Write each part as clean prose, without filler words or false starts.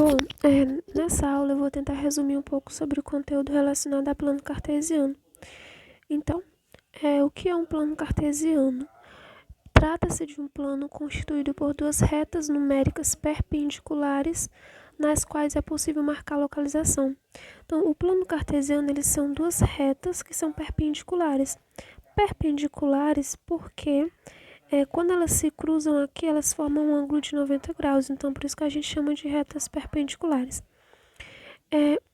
Bom, nessa aula eu vou tentar resumir um pouco sobre o conteúdo relacionado a plano cartesiano. Então, o que é um plano cartesiano? Trata-se de um plano constituído por duas retas numéricas perpendiculares, nas quais é possível marcar a localização. Então, o plano cartesiano, eles são duas retas que são perpendiculares. Perpendiculares porque quando elas se cruzam aqui, elas formam um ângulo de 90 graus, então por isso que a gente chama de retas perpendiculares.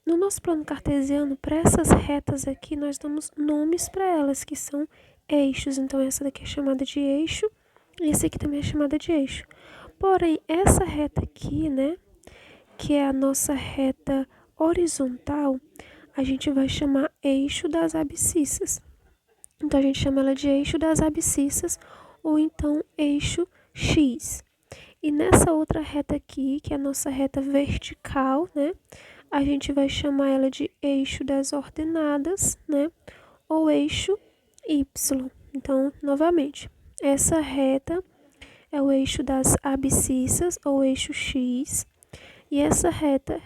No nosso plano cartesiano, para essas retas aqui, nós damos nomes para elas, que são eixos. Então essa daqui é chamada de eixo, e esse aqui também é chamada de eixo. Porém, essa reta aqui, né, que é a nossa reta horizontal, a gente vai chamar eixo das abscissas. Então a gente chama ela de eixo das abscissas, ou então eixo X. E nessa outra reta aqui, que é a nossa reta vertical, né, a gente vai chamar ela de eixo das ordenadas, né, ou eixo Y. Então, novamente, essa reta é o eixo das abscissas, ou eixo X, e essa reta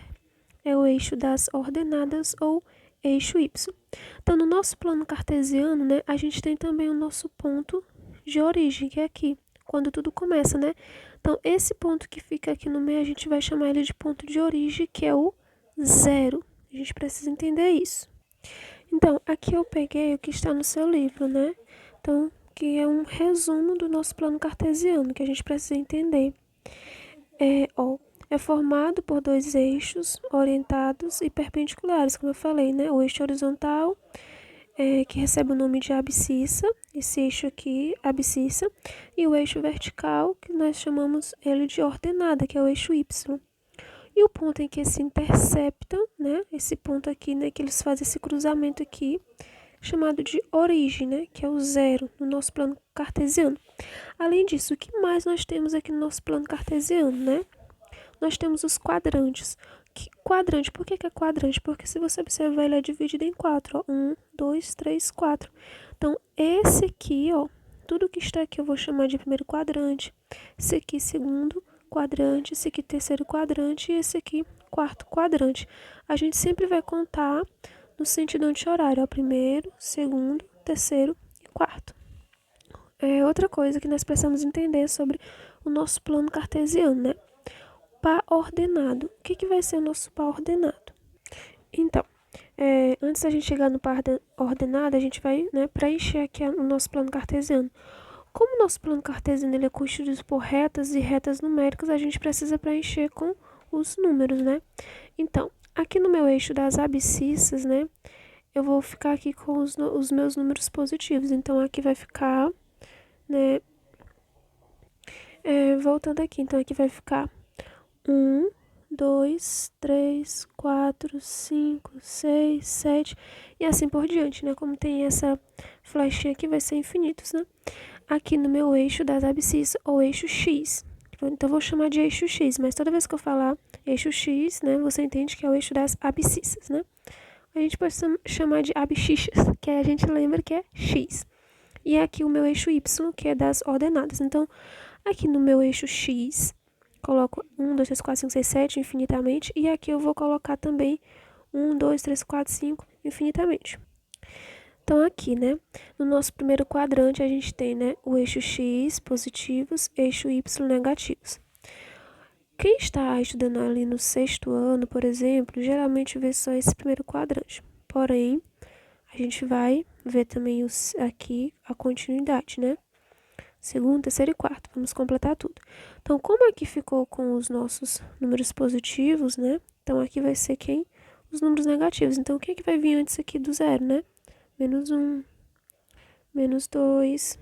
é o eixo das ordenadas, ou eixo Y. Então, no nosso plano cartesiano, né, a gente tem também o nosso ponto de origem, que é aqui, quando tudo começa, né? Então, esse ponto que fica aqui no meio, a gente vai chamar ele de ponto de origem, que é o zero. A gente precisa entender isso. Então, aqui eu peguei o que está no seu livro, né? Então, que é um resumo do nosso plano cartesiano, que a gente precisa entender. É formado por dois eixos orientados e perpendiculares, como eu falei, né? O eixo horizontal, que recebe o nome de abscissa, esse eixo aqui, abscissa, e o eixo vertical, que nós chamamos ele de ordenada, que é o eixo Y. E o ponto em que se interceptam, né? Esse ponto aqui, né? Que eles fazem esse cruzamento aqui, chamado de origem, né? Que é o zero no nosso plano cartesiano. Além disso, o que mais nós temos aqui no nosso plano cartesiano, né? Nós temos os quadrantes. Quadrante, por que é quadrante? Porque se você observar, ele é dividido em quatro, ó. 1, 2, 3, 4. Então, esse aqui, ó, tudo que está aqui eu vou chamar de primeiro quadrante. Esse aqui, segundo quadrante. Esse aqui, terceiro quadrante. E esse aqui, quarto quadrante. A gente sempre vai contar no sentido anti-horário, ó. Primeiro, segundo, terceiro e quarto. Outra coisa que nós precisamos entender sobre o nosso plano cartesiano, né? Par ordenado. O que vai ser o nosso par ordenado? Então, antes da gente chegar no par ordenado, a gente vai, né, preencher aqui o nosso plano cartesiano. Como o nosso plano cartesiano ele é constituído por retas e retas numéricas, a gente precisa preencher com os números, né? Então, aqui no meu eixo das abscissas, né, eu vou ficar aqui com os meus números positivos. Então, aqui vai ficar, né, voltando aqui, então aqui vai ficar 1, 2, 3, 4, 5, 6, 7 e assim por diante, né? Como tem essa flechinha aqui, vai ser infinitos, né? Aqui no meu eixo das abscissas, ou eixo X. Então, eu vou chamar de eixo X, mas toda vez que eu falar eixo X, né? Você entende que é o eixo das abscissas, né? A gente pode chamar de abscissas, que aí a gente lembra que é X. E aqui o meu eixo Y, que é das ordenadas. Então, aqui no meu eixo X, coloco 1, 2, 3, 4, 5, 6, 7 infinitamente. E aqui eu vou colocar também 1, 2, 3, 4, 5 infinitamente. Então, aqui, né, no nosso primeiro quadrante, a gente tem, né, o eixo X positivos, eixo Y negativos. Quem está estudando ali no 6º ano, por exemplo, geralmente vê só esse primeiro quadrante. Porém, a gente vai ver também aqui a continuidade, né? Segundo, terceiro e quarto. Vamos completar tudo. Então, como aqui ficou com os nossos números positivos, né? Então, aqui vai ser quem? Os números negativos. Então, o que vai vir antes aqui do zero, né? Menos 1, menos 2.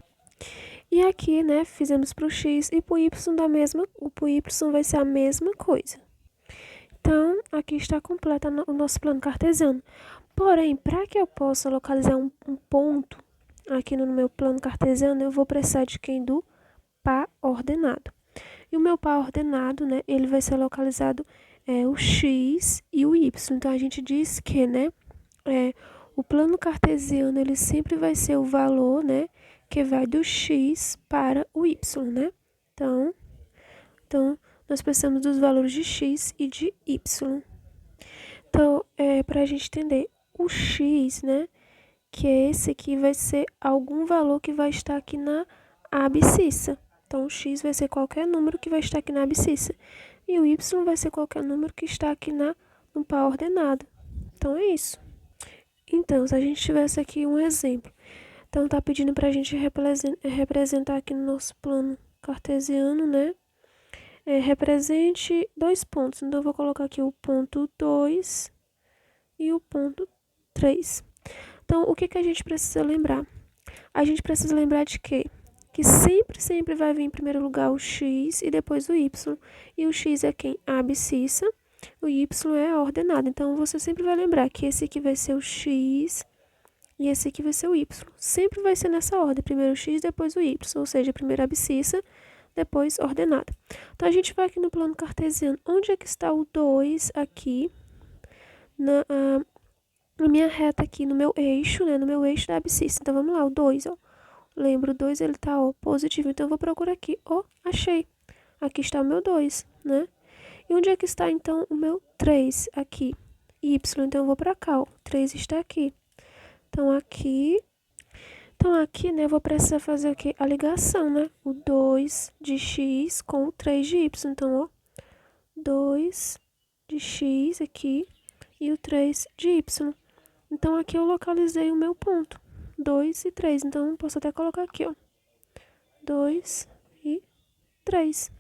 E aqui, né, fizemos para o x e para o y o y vai ser a mesma coisa. Então, aqui está completa o nosso plano cartesiano. Porém, para que eu possa localizar um ponto aqui no meu plano cartesiano, eu vou precisar de quem? Do par ordenado. E o meu par ordenado, né, ele vai ser localizado o x e o y. Então, a gente diz que, né, o plano cartesiano, ele sempre vai ser o valor, né, que vai do x para o y, né? Então, nós precisamos dos valores de x e de y. Então, para a gente entender o x, né, que é esse aqui, vai ser algum valor que vai estar aqui na abscissa. Então, o x vai ser qualquer número que vai estar aqui na abscissa. E o y vai ser qualquer número que está aqui no par ordenado. Então, é isso. Então, se a gente tivesse aqui um exemplo. Então, tá pedindo para a gente representar aqui no nosso plano cartesiano, né? Represente 2 pontos. Então, eu vou colocar aqui o ponto 2 e o ponto 3. Então, o que que a gente precisa lembrar? A gente precisa lembrar de quê? Que sempre vai vir em primeiro lugar o x e depois o y. E o x é quem? A abscissa. O y é a ordenada. Então, você sempre vai lembrar que esse aqui vai ser o x e esse aqui vai ser o y. Sempre vai ser nessa ordem. Primeiro o x, depois o y. Ou seja, primeiro a abscissa, depois ordenada. Então, a gente vai aqui no plano cartesiano. Onde é que está o 2 aqui? Na minha reta aqui, no meu eixo, né? No meu eixo da abscissa. Então, vamos lá, o 2, ó. Lembra, o 2, ele tá, ó, positivo. Então, eu vou procurar aqui. Ó, achei. Aqui está o meu 2, né? E onde é que está, então, o meu 3? Aqui. Y. Então, eu vou pra cá, ó. 3 está aqui. Então, aqui, né, eu vou precisar fazer o quê? A ligação, né? O 2 de x com o 3 de y. Então, ó, 2 de x aqui e o 3 de y. Então, aqui eu localizei o meu ponto. 2 e 3. Então, posso até colocar aqui, ó. 2 e 3.